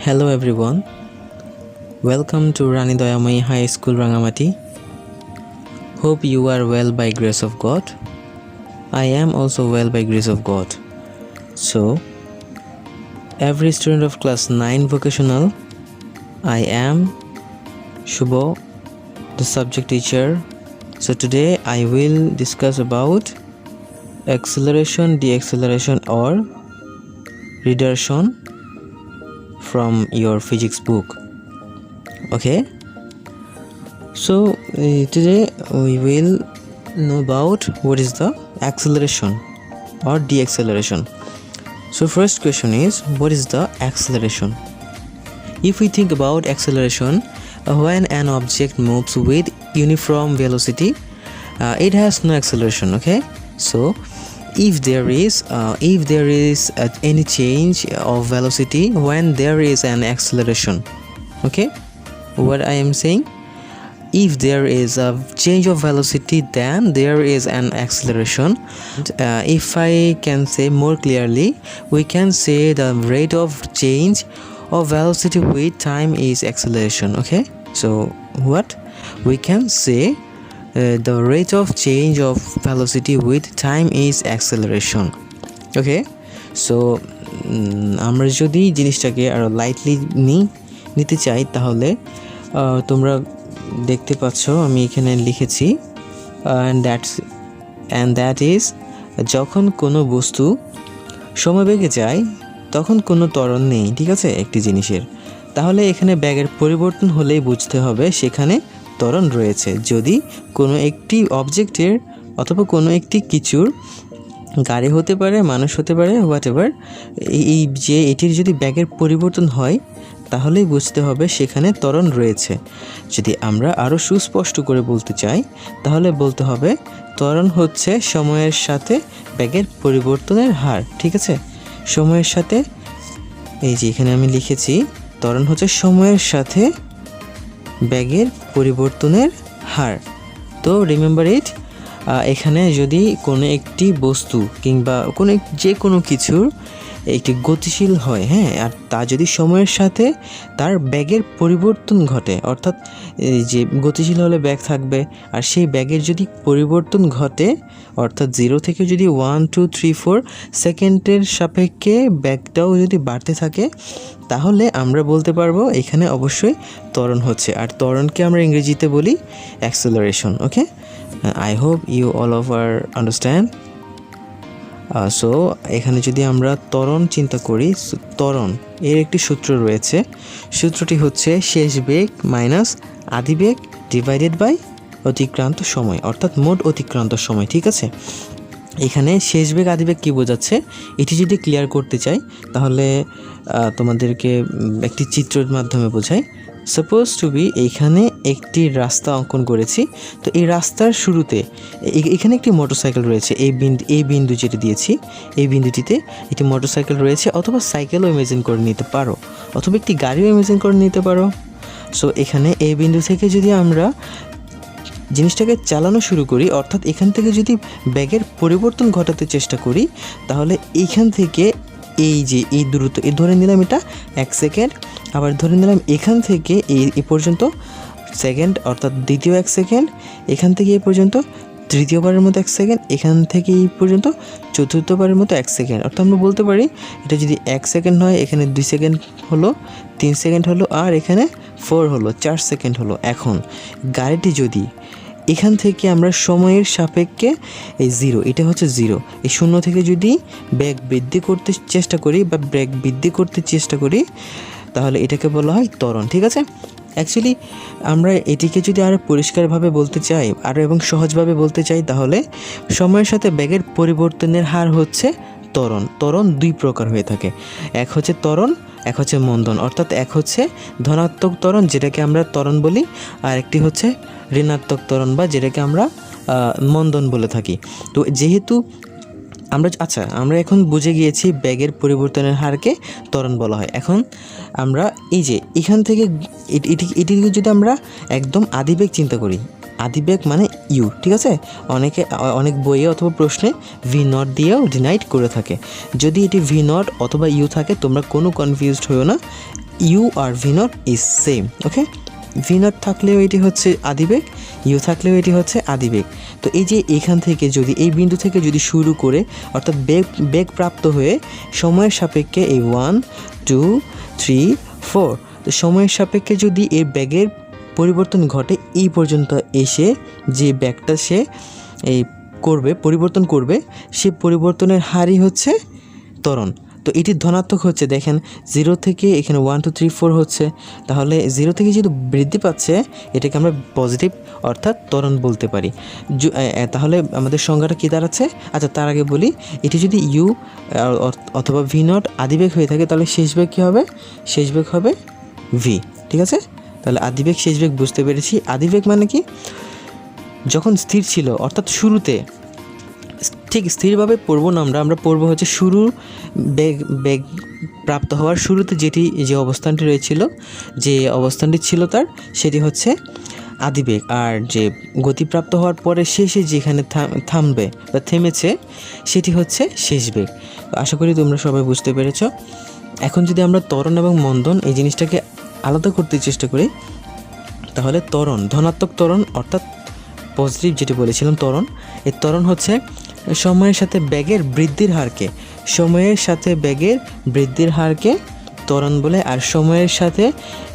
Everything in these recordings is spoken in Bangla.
Hello everyone, welcome to Rani Dayamai High School Rangamati. Hope you are well by grace of God. I am also well by grace of God. So, every student of class 9 vocational, I am Shubho, the subject teacher. So today I will discuss about acceleration, deceleration or redirection from your physics book. Okay, so today we will know about what is the acceleration or deceleration. So first question is, what is the acceleration? If we think about acceleration, when an object moves with uniform velocity, it has no acceleration. Okay, so if there is any change of velocity when there is an acceleration, okay, what I am saying, if there is a change of velocity, then there is an acceleration. If I can say more clearly, we can say the rate of change of velocity with time is acceleration. Okay, so what we can say, the rate of change of velocity with time is acceleration. Okay, so আমরা যদি জিনিসটাকে আরো লাইটলি নিতে চাই তাহলে তোমরা দেখতে পাচ্ছ আমি এখানে লিখেছি and that is যখন কোনো বস্তু সমবেগে যায় তখন কোনো ত্বরণ নেই, ঠিক আছে, একটি জিনিসের, তাহলে এখানে বেগের পরিবর্তন হলেই বুঝতে হবে সেখানে ত্বরণ রয়েছে। যদি কোনো একটি অবজেক্টের অথবা কোনো একটি কিছুর, গাড়ি হতে পারে, মানুষ হতে পারে, হোয়াটএভার, এই যে এটির যদি বেগের পরিবর্তন হয় তাহলেই বুঝতে হবে সেখানে ত্বরণ রয়েছে। যদি আমরা আরও সুস্পষ্ট করে বলতে চাই তাহলে বলতে হবে ত্বরণ হচ্ছে সময়ের সাথে বেগের পরিবর্তনের হার। ঠিক আছে, সময়ের সাথে, এই যে এখানে আমি লিখেছি, ত্বরণ হচ্ছে সময়ের সাথে বেগের পরিবর্তনের হার। তো রিমেম্বার ইট, এখানে যদি কোনো একটি বস্তু কিংবা যে কোনো কিছুর একটি গতিশীল হয়, হ্যাঁ, আর তা যদি সময়ের সাথে তার বেগের পরিবর্তন ঘটে, অর্থাৎ যে গতিশীল হলে বেগ থাকবে, আর সেই বেগের যদি পরিবর্তন ঘটে, অর্থাৎ 0 থেকে যদি 1 2 3 4 সেকেন্ডের সাপেক্ষে বেগটাও যদি বাড়তে থাকে, তাহলে আমরা বলতে পারবো এখানে অবশ্যই ত্বরণ হচ্ছে। আর ত্বরণকে আমরা ইংরেজিতে বলি acceleration. Okay, I hope you all over understand. So এখানে যদি আমরা ত্বরণ চিন্তা করি, ত্বরণ এর একটি সূত্র রয়েছে, সূত্রটি হচ্ছে শেষ বেগ মাইনাস আদি বেগ ডিভাইডেড বাই অতিক্রান্ত সময়, অর্থাৎ মোট অতিক্রান্ত সময়। ঠিক আছে, এখানে শেষ বেগ আদি বেগ কী বোঝাচ্ছে, এটি যদি ক্লিয়ার করতে চাই তাহলে তোমাদেরকে একটি চিত্রের মাধ্যমে বোঝাই। সাপোজ টু বি এইখানে একটি রাস্তা অঙ্কন করেছি, তো এই রাস্তার শুরুতে এখানে একটি মোটরসাইকেল রয়েছে, এই বিন্দু যেটি দিয়েছি, এই বিন্দুটিতে একটি মোটরসাইকেল রয়েছে, অথবা সাইকেলও ইমেজিন করে নিতে পারো, অথবা একটি গাড়িও ইমেজিন করে নিতে পারো। সো এখানে এই বিন্দু থেকে যদি আমরা জিনিসটাকে চালানো শুরু করি, অর্থাৎ এখান থেকে যদি বেগের পরিবর্তন ঘটাতে চেষ্টা করি, তাহলে এইখান থেকে এই যে এই দূরত্ব, ধরে নিলাম এটা 1 সেকেন্ড, আবার ধরে নিলাম এখান থেকে এই পর্যন্ত সেকেন্ড, অর্থাৎ দ্বিতীয় 1 সেকেন্ড, এখান থেকে এই পর্যন্ত তৃতীয়বারের মতো 1 সেকেন্ড, এখান থেকে এই পর্যন্ত চতুর্থবারের মতো 1 সেকেন্ড। অর্থাৎ আমরা বলতে পারি এটা যদি 1 সেকেন্ড হয়, এখানে 2 সেকেন্ড হলো, 3 সেকেন্ড হলো, আর এখানে 4 হলো, 4 সেকেন্ড হলো। এখন গাড়িটি যদি এখান থেকে আমরা সময়ের সাপেক্ষে এই 0, এটা হচ্ছে 0, এই 0 থেকে যদি বেগ বৃদ্ধি করতে চেষ্টা করি বা বেগ বৃদ্ধি করতে চেষ্টা করি, তাহলে এটাকে বলা হয় ত্বরণ। ঠিক আছে, অ্যাকচুয়ালি আমরা এটিকে যদি আরও পরিষ্কারভাবে বলতে চাই, আরও এবং সহজভাবে বলতে চাই, তাহলে সময়ের সাথে বেগের পরিবর্তনের হার হচ্ছে ত্বরণ। ত্বরণ 2 প্রকার হয়ে থাকে, এক হচ্ছে ত্বরণ, এক হচ্ছে মন্দন, অর্থাৎ এক হচ্ছে ধনাত্মক ত্বরণ যেটাকে আমরা ত্বরণ বলি, আর একটি হচ্ছে ঋণাত্মক ত্বরণ বা যেটাকে আমরা মন্দন বলে থাকি। তো যেহেতু আমরা এখন বুঝে গিয়েছি বেগের পরিবর্তনের হারকে ত্বরণ বলা হয়। এখন আমরা এই যে এখান থেকে এটিকে যদি আমরা একদম আদিবেগ চিন্তা করি, আদিবেগ মানে ইউ, ঠিক আছে। অনেক বইয়ে অথবা প্রশ্নে ভি নট দিয়েও ডিনাইট করে থাকে। যদি এটি ভি নট অথবা ইউ থাকে তোমরা কোনো কনফিউজড হইও না, you are v not is same. Okay, v not থাকলেও এটি হচ্ছে আদিবেগ, ইউ থাকলেও এটি হচ্ছে আদিবেগ। তো এই যে এখান থেকে যদি এই বিন্দু থেকে যদি শুরু করে অর্থাৎ বেগ প্রাপ্ত হয়ে সময়ের সাপেক্ষে এই 1 2 3 4, তো সময়ের সাপেক্ষে যদি এর বেগের পরিবর্তন ঘটে এই পর্যন্ত এসে যে বেগটা সে এই পরিবর্তন করবে, সে পরিবর্তনের হারই হচ্ছে ত্বরণ। তো এটি ধনাত্মক হচ্ছে, দেখেন 0 থেকে এখানে 1 2 3 4 হচ্ছে, তাহলে 0 থেকে যেহেতু বৃদ্ধি পাচ্ছে এটাকে আমরা পজিটিভ অর্থাৎ ত্বরণ বলতে পারি। তাহলে আমাদের সংজ্ঞাটা কী দাঁড়াচ্ছে? আচ্ছা, তার আগে বলি, এটি যদি ইউ অথবা ভি নট আদিবেগ হয়ে থাকে তাহলে শেষ বেগ কী হবে? শেষ বেগ হবে ভি। ঠিক আছে, তাহলে আদিবেগ শেষ বেগ বুঝতে পেরেছি। আদিবেগ মানে কি? যখন স্থির ছিল অর্থাৎ শুরুতে, ঠিক স্থিরভাবে পড়বো না, আমরা পড়বো হচ্ছে শুরুর বেগ প্রাপ্ত হওয়ার শুরুতে যে অবস্থানটি রয়েছিল, যে অবস্থানটি ছিল তার, সেটি হচ্ছে আদিবেগ। আর যে গতিপ্রাপ্ত হওয়ার পরে শেষে যেখানে থামবে বা থেমেছে সেটি হচ্ছে শেষ বেগ। আশা করি তোমরা সবাই বুঝতে পেরেছ। এখন যদি আমরা ত্বরণ এবং মন্দন এই জিনিসটাকে আলাদা করতে চেষ্টা করি, তাহলে ত্বরণ, ধনাত্মক ত্বরণ অর্থাৎ পজিটিভ যেটি বলেছিলাম ত্বরণ, এই ত্বরণ হচ্ছে সময়ের সাথে বেগের বৃদ্ধির হারকে ত্বরণ বলে, আর সময়ের সাথে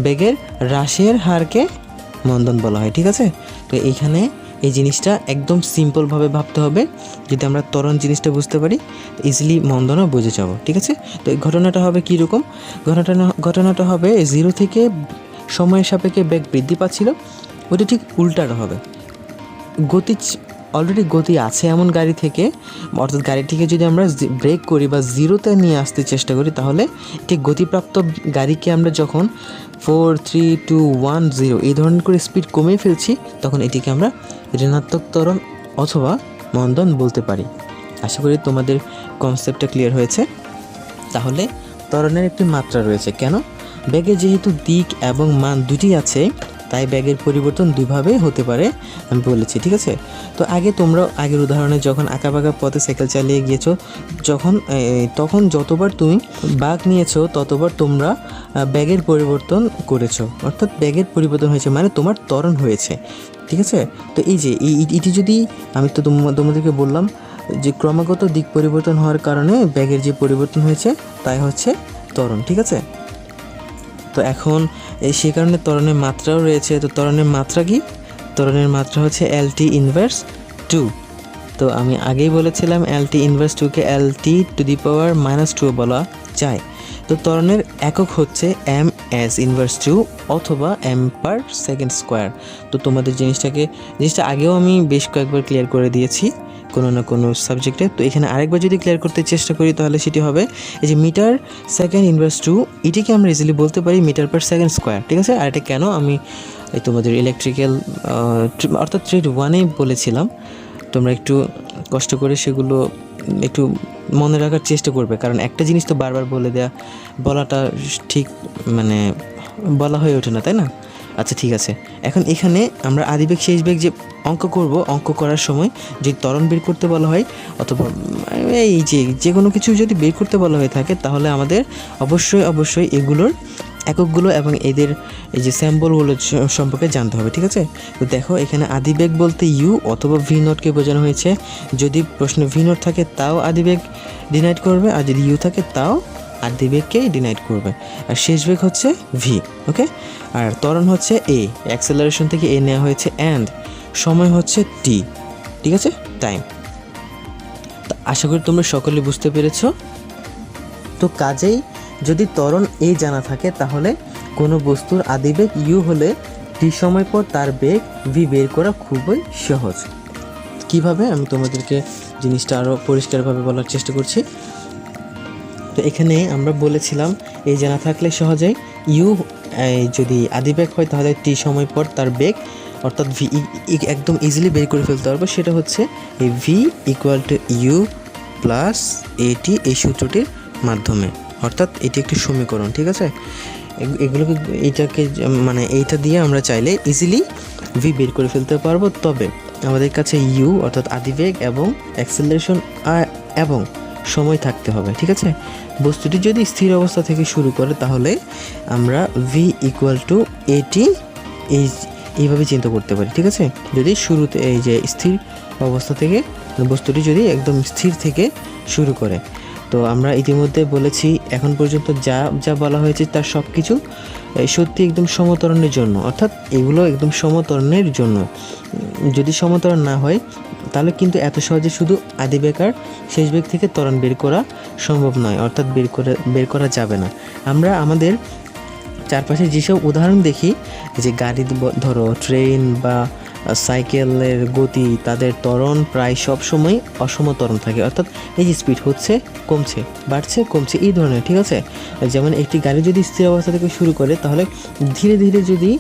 বেগের হ্রাসের হারকে মন্দন বলা হয়। ঠিক আছে, তো এইখানে এই জিনিসটা একদম সিম্পলভাবে ভাবতে হবে। যদি আমরা ত্বরণ জিনিসটা বুঝতে পারি ইজিলি মন্দনও বুঝে যাব। ঠিক আছে, তো এই ঘটনাটা হবে কীরকম? ঘটনাটা হবে 0 থেকে সময়ের সাপেক্ষে বেগ বৃদ্ধি পাচ্ছিল, ওটা ঠিক উল্টাটা হবে। অলরেডি গতি আছে এমন গাড়ি থেকে, অর্থাৎ গাড়িটিকে যদি আমরা ব্রেক করি বা 0-তে নিয়ে আসতে চেষ্টা করি, তাহলে ঠিক গতিপ্রাপ্ত গাড়িকে আমরা যখন 4 3 2 1 0 এই ধরনের করে স্পিড কমিয়ে ফেলছি, তখন এটিকে আমরা ঋণাত্মক ত্বরণ অথবা মন্দন বলতে পারি। আশা করি তোমাদের কনসেপ্টটা ক্লিয়ার হয়েছে। তাহলে ত্বরণের একটি মাত্রা রয়েছে। কেন? বেগে যেহেতু দিক এবং মান দুটি আছে, তাই ব্যাগের পরিবর্তন দুইভাবে হতে পারে আমি বলেছি। ঠিক আছে, তো তোমরা আগের উদাহরণে যখন আঁকাবাঁকা পথে সাইকেল চালিয়ে গিয়েছো, তখন যতবার তুমি বাঁক নিয়েছো ততবার তোমরা ব্যাগের পরিবর্তন করেছো, অর্থাৎ ব্যাগের পরিবর্তন হয়েছে মানে তোমার ত্বরণ হয়েছে। ঠিক আছে, তো এই যে এটি যদি আমি তো তোমাদেরকে বললাম যে ক্রমাগত দিক পরিবর্তন হওয়ার কারণে ব্যাগের যে পরিবর্তন হয়েছে তাই হচ্ছে ত্বরণ। ঠিক আছে, তো এখন সেই কারণে ত্বরণের মাত্রাও রয়েছে। তো ত্বরণের মাত্রা কি? ত্বরণের মাত্রা হচ্ছে LT ইনভার্স 2। তো আমি আগেই বলেছিলাম LT ইনভার্স 2কে LT টু দি পাওয়ার -2 বলা যায়। তো ত্বরণের একক হচ্ছে ms ইনভার্স 2 অথবা m/s²। তো তোমাদের জিনিসটা আগেও আমি বেশ কয়েকবার ক্লিয়ার করে দিয়েছি কোনো না কোনো সাবজেক্টে। তো এখানে আরেকবার যদি ক্লিয়ার করতে চেষ্টা করি তাহলে সেটি হবে এই যে মিটার সেকেন্ড ইনভার্স 2, এটিকে আমরা ইজিলি বলতে পারি m/s²। ঠিক আছে, আর এটা কেন আমি তোমাদের ইলেকট্রিক্যাল অর্থাৎ ট্রেড 1-এ বলেছিলাম, তোমরা একটু কষ্ট করে সেগুলো একটু মনে রাখার চেষ্টা করবে, কারণ একটা জিনিস তো বারবার বলাটা ঠিক মানে বলা হয়ে ওঠে না, তাই না? আচ্ছা ঠিক আছে, এখন এখানে আমরা আদিবেগ শেষ বেগ যে অঙ্ক করার সময় যে ত্বরণ বের করতে বলা হয় অথবা এই যে কোনো কিছু যদি বের করতে বলা হয়ে থাকে, তাহলে আমাদের অবশ্যই এগুলোর এককগুলো এবং এদের এই যে স্যাম্বলগুলো সম্পর্কে জানতে হবে। ঠিক আছে, তো দেখো এখানে আদিবেগ বলতে ইউ অথবা ভি নটকে বোঝানো হয়েছে। যদি প্রশ্নে ভি নট থাকে তাও আদিবেগ ডিনাইট করবে, আর যদি ইউ থাকে তাও আদিবেগকে ডিনাইট করবে। আর শেষ বেগ হচ্ছে ভি। ওকে, আর ত্বরণ হচ্ছে এ, অ্যাক্সেলারেশন থেকে এ নেওয়া হয়েছে, অ্যান্ড সময় হচ্ছে টি। ঠিক আছে, টাইম। তো আশা করি তোমরা সকলে বুঝতে পেরেছো। তো কাজেই যদি ত্বরণ এ জানা থাকে তাহলে কোনো বস্তুর আদিবেগ ইউ হলে টি সময় পর তার বেগ ভি বের করা খুবই সহজ। কিভাবে আমি তোমাদেরকে জিনিসটা আরও পরিষ্কারভাবে বলার চেষ্টা করছি। তো এখানে আমরা বলেছিলাম এই জানা থাকলে সহজেই ইউ যদি আদিবেগ হয় তাহলে টি সময় পর তার বেগ অর্থাৎ ভি একদম ইজিলি বের করে ফেলতে পারবো। সেটা হচ্ছে এই v equal to u plus a t, এই সূত্রটির মাধ্যমে, অর্থাৎ এটি একটি সমীকরণ। ঠিক আছে, এইটা দিয়ে আমরা চাইলে ইজিলি ভি বের করে ফেলতে পারবো। তবে আমাদের কাছে ইউ অর্থাৎ আদিবেগ এবং অ্যাক্সেলারেশন এবং সময় থাকতে হবে, ঠিক আছে। বস্তুটি যদি স্থির অবস্থা থেকে শুরু করে তাহলে আমরা ভি ইকুয়াল টু এটি এইভাবে চিন্তা করতে পারি, ঠিক আছে। যদি শুরুতে এই যে স্থির অবস্থা থেকে বস্তুটি যদি একদম স্থির থেকে শুরু করে, তো আমরা ইতিমধ্যে বলেছি এখন পর্যন্ত যা যা বলা হয়েছে তার সব কিছু সত্যি একদম সমতরণের জন্য, অর্থাৎ এগুলো একদম সমতরণের জন্য। যদি সমতরণ না হয় তাহলে কিন্তু এত সহজে শুধু আদি বেগ আর শেষ বেগ থেকে ত্বরণ বের করা সম্ভব নয়, অর্থাৎ বের করা যাবে না। আমরা আমাদের চারপাশে যেসব উদাহরণ দেখি, যে গাড়ি ধরো, ট্রেন বা সাইকেলের গতি, তাদের ত্বরণ প্রায় সব সময় অসমতরণ থাকে, অর্থাৎ এই যে স্পিড হচ্ছে কমছে, বাড়ছে কমছে, এই ধরনের, ঠিক আছে। যেমন একটি গাড়ি যদি স্থির অবস্থা থেকে শুরু করে তাহলে ধীরে ধীরে যদি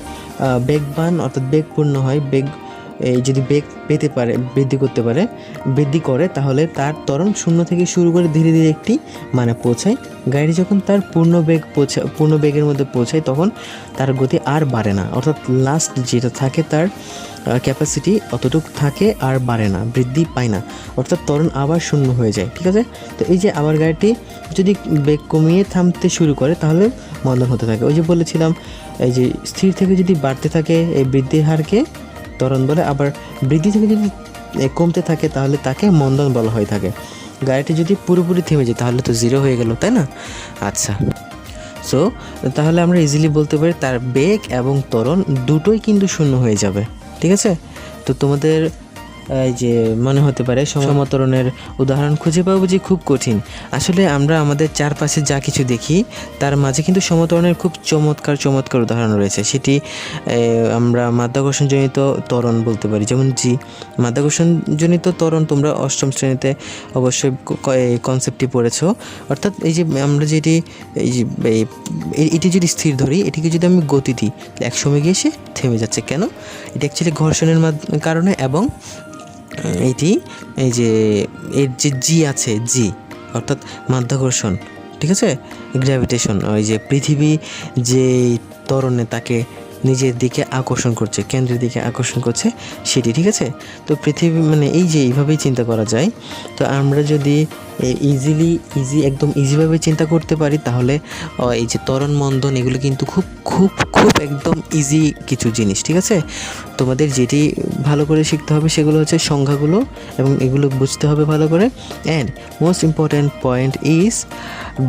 বেগবান অর্থাৎ বেগপূর্ণ হয়, যদি বেগ পেতে পারে, বৃদ্ধি করে তাহলে তার ত্বরণ শূন্য থেকে শুরু করে ধীরে ধীরে একটি মানে পৌঁছায়। গাড়ি যখন তার পূর্ণ বেগের মধ্যে পৌঁছায় তখন তার গতি আর বাড়ে না, অর্থাৎ লাস্ট যেটা থাকে তার ক্যাপাসিটি অতটুকু থাকে, আর বাড়ে না, বৃদ্ধি পায় না, অর্থাৎ ত্বরণ আবার শূন্য হয়ে যায়, ঠিক আছে। তো এই যে আবার গাড়িটি যদি বেগ কমিয়ে থামতে শুরু করে তাহলে মন্দন হতে থাকে। ওই যে বলেছিলাম, এই যে স্থির থেকে যদি বাড়তে থাকে এই বৃদ্ধির হারকে ত্বরণ বলে, আবার বৃদ্ধি থেকে যদি কমতে থাকে তাহলে তাকে মন্দন বলা হয়ে থাকে। গাড়িটি যদি পুরোপুরি থেমে যায় তাহলে তো জিরো হয়ে গেল, তাই না? আচ্ছা, সো তাহলে আমরা ইজিলি বলতে পারি তার বেগ এবং ত্বরণ দুটোই কিন্তু শূন্য হয়ে যাবে, ঠিক আছে। তো তোমাদের এই যে মনে হতে পারে সমতরণের উদাহরণ খুঁজে পাবো যে খুব কঠিন। আসলে আমরা আমাদের চারপাশে যা কিছু দেখি তার মাঝে কিন্তু সমতরণের খুব চমৎকার উদাহরণ রয়েছে। সেটি আমরা মাধ্যাকর্ষণজনিত ত্বরণ বলতে পারি, যেমন জি। মাধ্যাকর্ষণজনিত ত্বরণ তোমরা অষ্টম শ্রেণীতে অবশ্যই কনসেপ্টটি পড়েছো। অর্থাৎ এই যে আমরা যেটি এটি যদি স্থির ধরি, এটিকে যদি আমি গতি দিই একসময় গিয়ে এসে থেমে যাচ্ছে, কেন? এটা অ্যাকচুয়ালি ঘর্ষণের কারণে, এবং এটি এই যে এর যে জি আছে, জি অর্থাৎ মাধ্যাকর্ষণ, ঠিক আছে, গ্র্যাভিটেশন, ওই যে পৃথিবী যে ত্বরণে তাকে নিজের দিকে আকর্ষণ করছে, কেন্দ্রের দিকে আকর্ষণ করছে সেটি, ঠিক আছে। তো পৃথিবী মানে এই যে এইভাবেই চিন্তা করা যায়। তো আমরা যদি একদম ইজিভাবে চিন্তা করতে পারি তাহলে এই যে ত্বরণ মন্দন এগুলো কিন্তু খুব খুব খুব একদম ইজি কিছু জিনিস, ঠিক আছে। তোমাদের যেটি ভালো করে শিখতে হবে সেগুলো হচ্ছে সংখ্যাগুলো, এবং এগুলো বুঝতে হবে ভালো করে। And most important point is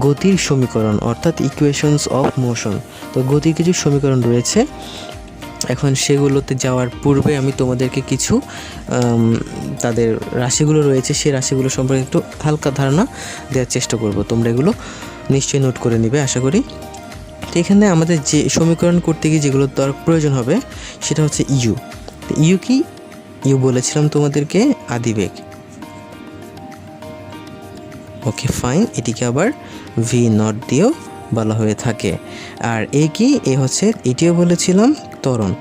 গতির সমীকরণ, অর্থাৎ ইকুয়েশনস অফ মোশন। তো গতির কিছু সমীকরণ রয়েছে। এখন সেগুলোতে যাওয়ার পূর্বে আমি তোমাদেরকে কিছু তাদের রাশিগুলো রয়েছে সেই রাশিগুলো সম্পর্কে একটু হালকা ধারণা দেওয়ার চেষ্টা করব। তোমরা এগুলো নিশ্চয়ই নোট করে নিবে আশা করি। তো এখানে আমাদের যে সমীকরণ করতে গিয়ে যেগুলো তার প্রয়োজন হবে সেটা হচ্ছে ইউ। ইউ কি? ইউ বলেছিলাম তোমাদেরকে আদিবেগ। ওকে ফাইন, এটিকে আবার ভি নট দিয়েও বলা হয়ে থাকে। আর এ কি? এ হচ্ছে, এটিও বলেছিলাম ত্বরণ।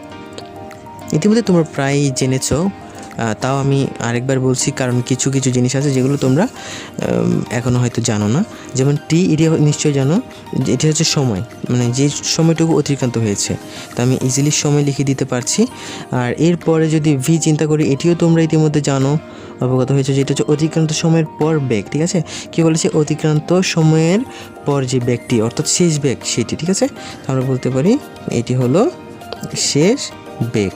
ইতিমধ্যে তোমরা প্রায় জেনেছো, তাও আমি আরেকবার বলছি কারণ কিছু কিছু জিনিস আছে যেগুলো তোমরা এখনও হয়তো জানো না। যেমন টি, এটি নিশ্চয়ই জানো, এটি হচ্ছে সময়, মানে যে সময়টুকু অতিক্রান্ত হয়েছে। তা আমি ইজিলি সময় লিখে দিতে পারছি। আর এরপরে যদি ভি চিন্তা করি, এটিও তোমরা ইতিমধ্যে জানো, অবগত হয়েছে, যেটা হচ্ছে অতিক্রান্ত সময়ের পর বেগ, ঠিক আছে। কী বলেছে? অতিক্রান্ত সময়ের পর যে বেগটি অর্থাৎ শেষ বেগ সেটি, ঠিক আছে। আমরা বলতে পারি এটি হলো শেষ বেগ,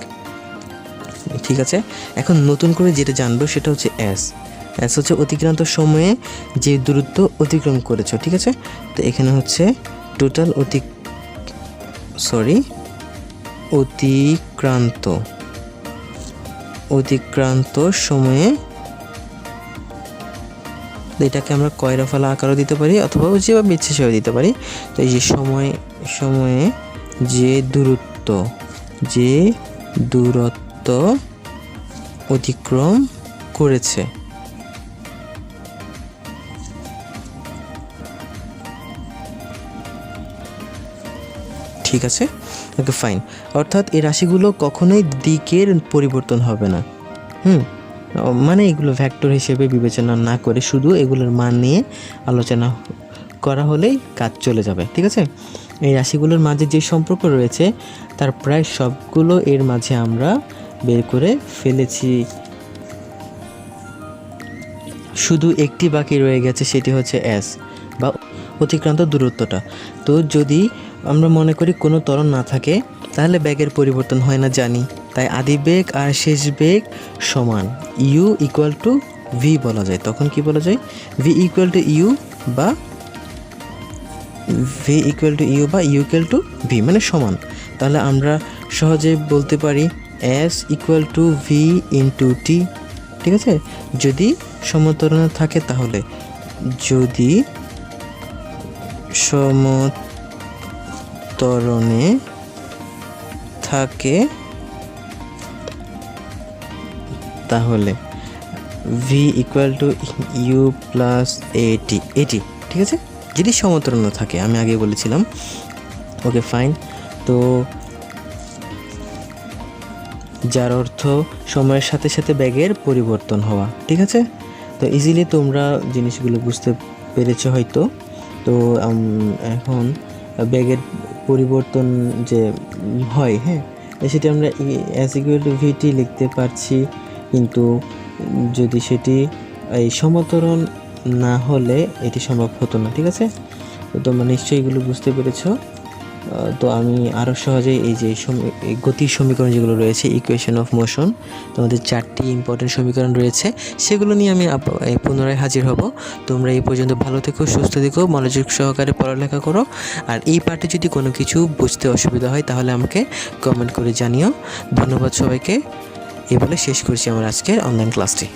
ঠিক আছে। এখন নতুন করে যেটা জানবো সেটা হচ্ছে এস হচ্ছে অতিক্রান্ত সময়ে যে দূরত্ব অতিক্রম করেছো, ঠিক আছে। তো এখানে হচ্ছে টোটাল অতিক্রান্ত সময়ে, এটাকে আমরা কয়রাফালা আকারও দিতে পারি অথবা যেভাবে ইচ্ছে সেভাবে দিতে পারি। তো এই যে সময়ে যে দূরত্ব অতিক্রম করেছে, ঠিক আছে। ওকে ফাইন, অর্থাৎ এই রাশিগুলো কখনোই দিকের পরিবর্তন হবে না। মানে এগুলো ভেক্টর হিসেবে বিবেচনা না করে শুধু এগুলোর মান নিয়ে আলোচনা করা হলেই কাজ চলে যাবে, ঠিক আছে। এই রাশিগুলোর মাঝে যে সম্পর্ক রয়েছে তার প্রায় সবগুলো এর মাঝে আমরা বের করে ফেলেছি। শুধু একটি বাকি রয়ে গেছে, সেটি হচ্ছে এস বা অতিক্রান্ত দূরত্বটা। তো যদি আমরা মনে করি কোনো ত্বরণ না থাকে তাহলে বেগের পরিবর্তন হয় না জানি, তাই আদি বেগ আর শেষ বেগ সমান, ইউ ইকুয়াল টু ভি বলা যায়। তখন কি বলা যায়? ভি ইকুয়াল টু ইউ বা ইউ ইকুয়াল টু ভি, মানে সমান। তাহলে আমরা সহজে বলতে পারি s equal to v into t. ঠিক আছে, যদি সমত্বরণ থাকে তাহলে, যদি সমত্বরণে থাকে তাহলে v equal to u plus a t, ঠিক আছে, যদি সমত্বরণ থাকে, আমি আগে বলেছিলাম। Okay fine. তো যার অর্থ সময়ের সাথে সাথে বেগের পরিবর্তন হওয়া। ঠিক আছে, তো ইজিলি তোমরা জিনিসগুলো বুঝতে পেরেছো হয়তো। তো এখন বেগের পরিবর্তন যে হয়, হ্যাঁ, সেটি আমরা এস ইকুয়াল টু ভিটি লিখতে পারছি, কিন্তু যদি সেটি এই সমত্বরণ না হলে এটি সম্ভব হতো না। ঠিক আছে, তো তোমরা নিশ্চয়ই এগুলো বুঝতে পেরেছো। তো আমি আরও সহজেই এই যে গতির সমীকরণ যেগুলো রয়েছে, ইকুয়েশন অফ মোশন, তোমাদের 4টি ইম্পর্টেন্ট সমীকরণ রয়েছে, সেগুলো নিয়ে আমি পুনরায় হাজির হব। তোমরা এই পর্যন্ত ভালো থেকো, সুস্থ থেকো, মনোযোগ সহকারে পড়ালেখা করো। আর এই পার্টে যদি কোনো কিছু বুঝতে অসুবিধা হয় তাহলে আমাকে কমেন্ট করে জানিও। ধন্যবাদ সবাইকে। এই বলে শেষ করছি আমার আজকের অনলাইন ক্লাসটি।